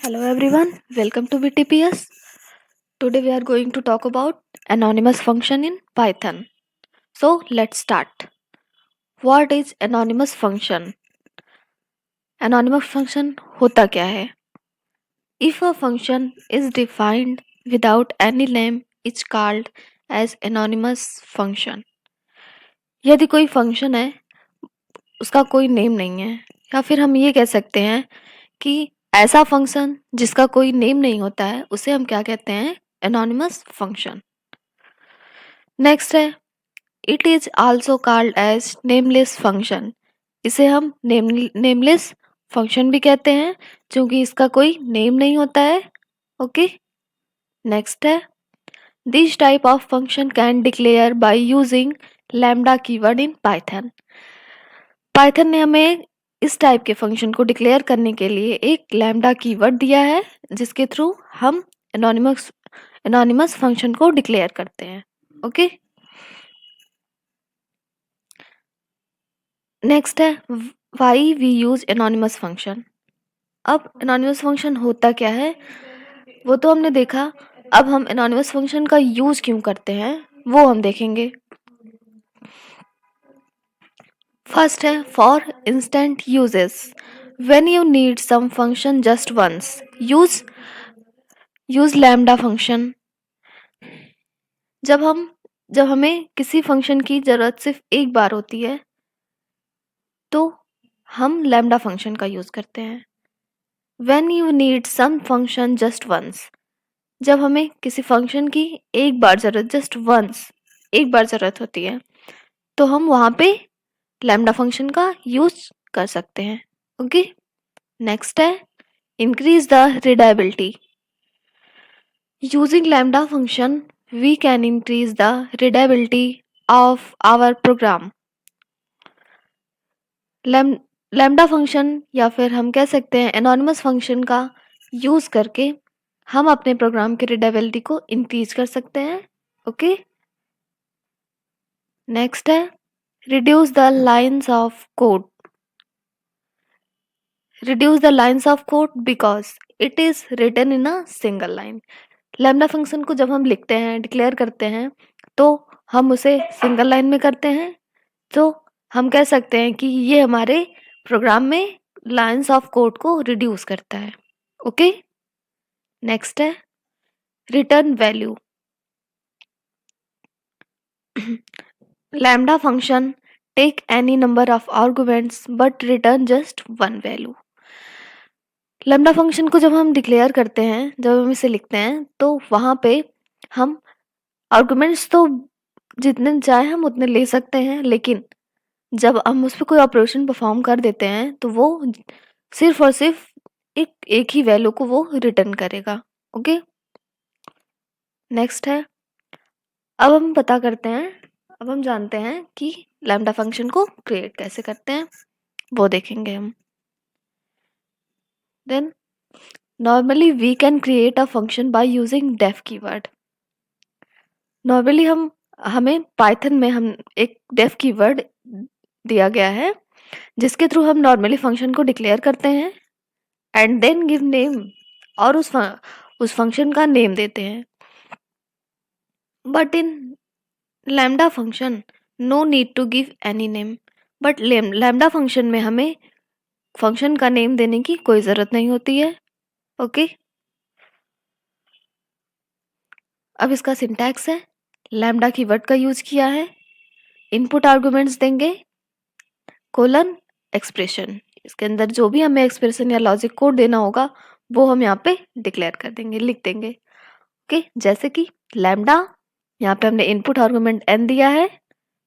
Hello everyone, welcome to BTPS. Today we are going to talk about anonymous function in Python. So let's start. What is anonymous function? Anonymous function होता क्या है? If a function is defined without any name, it's called as anonymous function. यदि कोई function है उसका कोई name नहीं है या फिर हम ये कह सकते हैं कि ऐसा फंक्शन जिसका कोई नेम नहीं होता है उसे हम क्या कहते हैं? Anonymous function. नेक्स्ट है it is also called as nameless function. इसे हम नेमलेस फंक्शन भी कहते हैं क्योंकि इसका कोई नेम नहीं होता है। ओके, नेक्स्ट है this type of function can declare by using lambda keyword in Python. Python ने हमें इस टाइप के फंक्शन को डिक्लेयर करने के लिए एक लैम्डा कीवर्ड दिया है जिसके थ्रू हम एनोनिमस फंक्शन को डिक्लेयर करते हैं। ओके, नेक्स्ट है why we use anonymous function. अब एनोनिमस फंक्शन होता क्या है वो तो हमने देखा, अब हम एनोनिमस फंक्शन का यूज क्यों करते हैं वो हम देखेंगे। फर्स्ट है for instant uses. When you need some function just once use lambda function. जब हमें किसी फंक्शन की जरूरत सिर्फ एक बार होती है तो हम लैम्डा फंक्शन का यूज करते हैं। When you need some function just once, जब हमें किसी फंक्शन की एक बार ज़रूरत होती है तो हम वहाँ पे लैम्डा फंक्शन का यूज कर सकते हैं। ओके, नेक्स्ट है increase the readability. Using lambda function we can increase the readability of our program. Lambda function या फिर हम कह सकते हैं एनोनिमस फंक्शन का यूज करके हम अपने प्रोग्राम की रिडायबिलिटी को इंक्रीज कर सकते हैं। ओके, नेक्स्ट है reduce the lines of code. Reduce the lines of code because it is written in a single line. Lambda function को जब हम लिखते हैं डिक्लेयर करते हैं तो हम उसे सिंगल लाइन में करते हैं, तो हम कह सकते हैं कि ये हमारे प्रोग्राम में लाइंस ऑफ कोड को रिड्यूस करता है। ओके, नेक्स्ट है return value. Lambda function take any number of arguments but return just one value. Lambda function को जब हम डिक्लेयर करते हैं, जब हम इसे लिखते हैं तो वहाँ पे हम आर्गुमेंट्स तो जितने चाहे हम उतने ले सकते हैं, लेकिन जब हम उस पर कोई ऑपरेशन परफॉर्म कर देते हैं तो वो सिर्फ और सिर्फ एक ही वैल्यू को वो रिटर्न करेगा। ओके, नेक्स्ट है अब हम जानते हैं कि लैम्डा फंक्शन को क्रिएट कैसे करते हैं, वो देखेंगे हम। Then normally we can create a function by using def keyword. Normally हमें पाइथन में हम एक डेफ कीवर्ड दिया गया है जिसके थ्रू हम नॉर्मली फंक्शन को डिक्लेयर करते हैं एंड देन गिव नेम, और उस फंक्शन का नेम देते हैं। But in lambda function no need to give any name. But lambda function में हमें फंक्शन का नेम देने की कोई ज़रूरत नहीं होती है। ओके, अब इसका सिंटैक्स है लैम्डा कीवर्ड का यूज किया है, इनपुट आर्गुमेंट्स देंगे कोलन एक्सप्रेशन। इसके अंदर जो भी हमें एक्सप्रेशन या लॉजिक कोड देना होगा वो हम यहाँ पे डिक्लेयर कर देंगे, लिख देंगे। ओके, जैसे कि लैम्डा, यहाँ पे हमने इनपुट आर्गुमेंट n दिया है,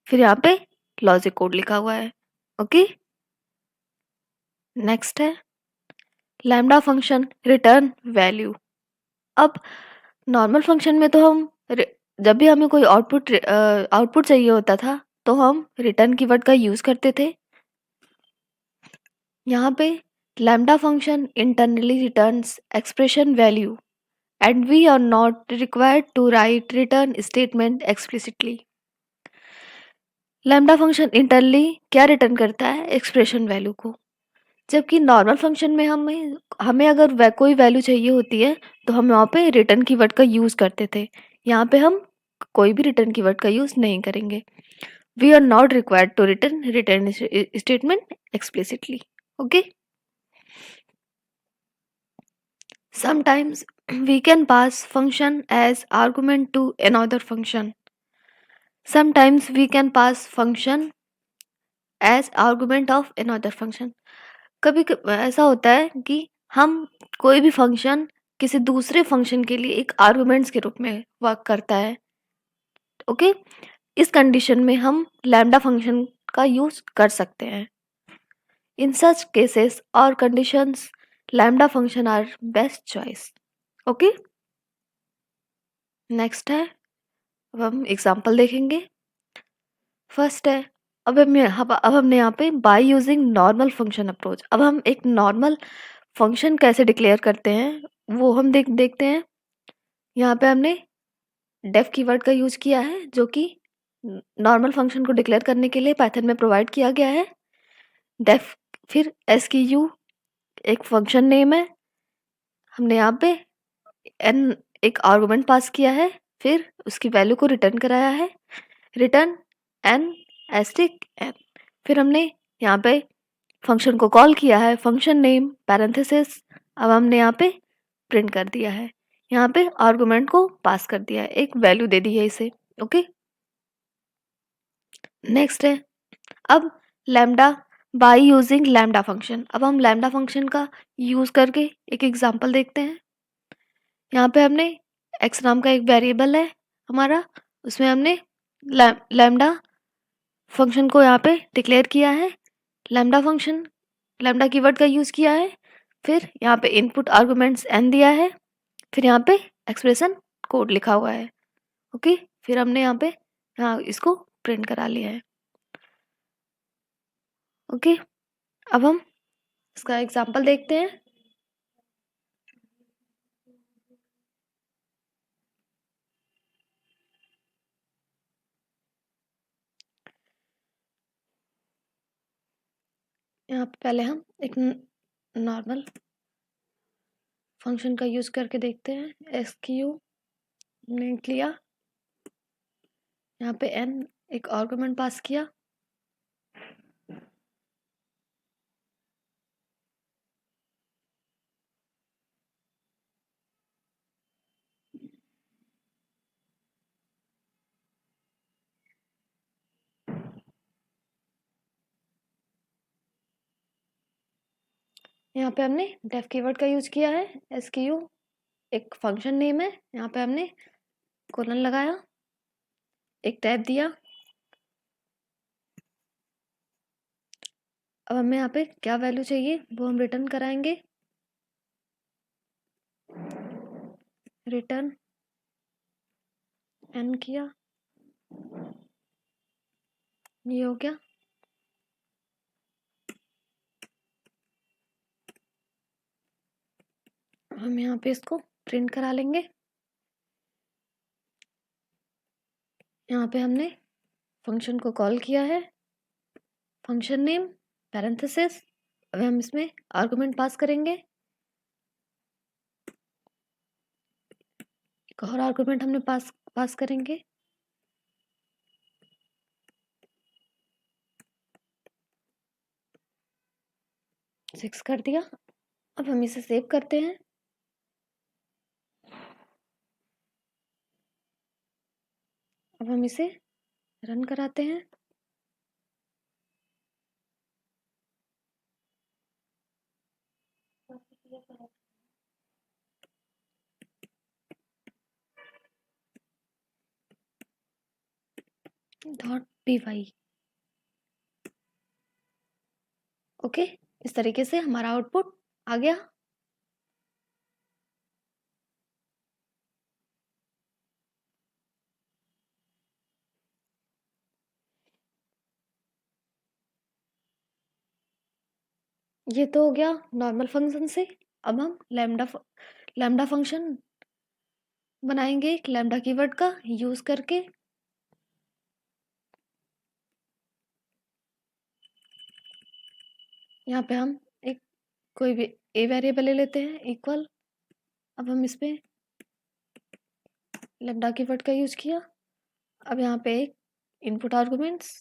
फिर यहाँ पे लॉजिक कोड लिखा हुआ है। ओके, नेक्स्ट है लैम्डा फंक्शन रिटर्न वैल्यू। अब नॉर्मल फंक्शन में तो जब भी हमें कोई आउटपुट चाहिए होता था तो हम रिटर्न कीवर्ड का यूज करते थे। यहाँ पे lambda function internally returns expression value and we are not required to write return statement explicitly. Lambda function internally क्या रिटर्न करता है? एक्सप्रेशन वैल्यू को। जबकि नॉर्मल फंक्शन में हमें हमें अगर कोई वैल्यू चाहिए होती है तो हम वहाँ पे रिटर्न कीवर्ड का यूज़ करते थे। यहाँ पे हम कोई भी रिटर्न कीवर्ड का यूज़ नहीं करेंगे। We are not required to return statement explicitly. Okay, sometimes we can pass function as argument to another function. Sometimes we can pass function as argument of another function. ऐसा होता है कि हम कोई भी फंक्शन किसी दूसरे फंक्शन के लिए एक आर्गुमेंट्स के रूप में वर्क करता है। ओके, इस कंडीशन में हम लैम्डा फंक्शन का यूज कर सकते हैं। इन सच केसेस और conditions lambda function are best choice. Okay, next है, अब हम एग्जांपल देखेंगे। फर्स्ट है, अब हमने यहाँ पे by using normal function approach. अब हम एक नॉर्मल फंक्शन कैसे डिक्लेयर करते हैं वो हम देखते हैं। यहाँ पे हमने डेफ कीवर्ड का यूज किया है जो कि नॉर्मल फंक्शन को डिक्लेयर करने के लिए पाइथन में प्रोवाइड किया गया है। डेफ, फिर SKU एक फंक्शन नेम है। हमने यहाँ पे एन एक आर्गुमेंट पास किया है, फिर उसकी वैल्यू को रिटर्न कराया है, रिटर्न एन एस्टिक एन। फिर हमने यहाँ पे फंक्शन को कॉल किया है, फंक्शन नेम पैरेंथेसिस। अब हमने यहाँ पे प्रिंट कर दिया है, यहाँ पे आर्गुमेंट को पास कर दिया है, एक वैल्यू दे दी है इसे। ओके, नेक्स्ट है, अब lambda by using lambda function. अब हम लैम्डा फंक्शन का यूज करके एक एग्जांपल देखते हैं। यहाँ पे हमने एक्स नाम का एक वेरिएबल है हमारा, उसमें हमने लैम्डा फंक्शन को यहाँ पे डिक्लेयर किया है। लैम्डा फंक्शन लैम्डा कीवर्ड का यूज़ किया है, फिर यहाँ पे इनपुट आर्गुमेंट्स n दिया है, फिर यहाँ पे एक्सप्रेशन कोड लिखा हुआ है। ओके, फिर हमने यहाँ पे इसको प्रिंट करा लिया है। ओके, अब हम इसका एग्जांपल देखते हैं। यहाँ पे पहले हम एक नॉर्मल फंक्शन का यूज करके देखते हैं। SKU ने लिया, यहाँ पे n एक आर्गुमेंट पास किया, यहाँ पे हमने डेफ कीवर्ड का यूज किया है। SKU एक फंक्शन नेम है, यहाँ पे हमने कोलन लगाया, एक टैब दिया। अब हमें यहाँ पे क्या वैल्यू चाहिए वो हम रिटर्न कराएंगे। रिटर्न एन किया, ये हो गया। हम यहाँ पे इसको प्रिंट करा लेंगे। यहाँ पे हमने फंक्शन को कॉल किया है, फंक्शन नेम पैरेंथेसिस। अब हम इसमें आर्गुमेंट पास करेंगे, एक और आर्गुमेंट हमने पास करेंगे। सिक्स कर दिया। अब हम इसे सेव करते हैं। अब हम इसे रन कराते हैं। .py। ओके, इस तरीके से हमारा आउटपुट आ गया। ये तो हो गया नॉर्मल फंक्शन से। अब हम लैम्डा फंक्शन बनाएंगे एक लैम्डा कीवर्ड का यूज करके। यहाँ पे हम एक कोई भी ए वेरिएबल ले लेते हैं इक्वल। अब हम इस पे लैम्डा कीवर्ड का यूज किया। अब यहाँ पे एक इनपुट आर्गुमेंट्स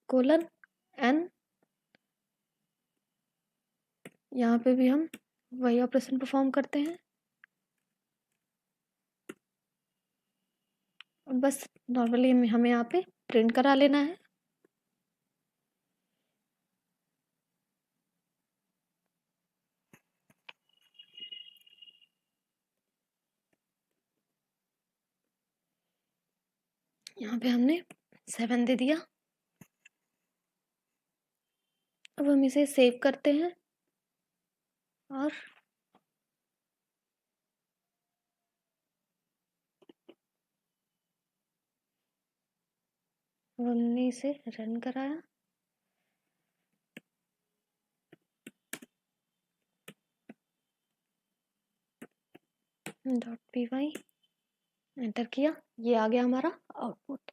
कोलन एन, यहाँ पे भी हम वही ऑपरेशन परफॉर्म करते हैं। बस नॉर्मली हमें यहाँ पे प्रिंट करा लेना है। यहाँ पे हमने 7 दे दिया। अब हम इसे सेव करते हैं और हमने इसे रन कराया। .py एंटर किया, ये आ गया हमारा आउटपुट।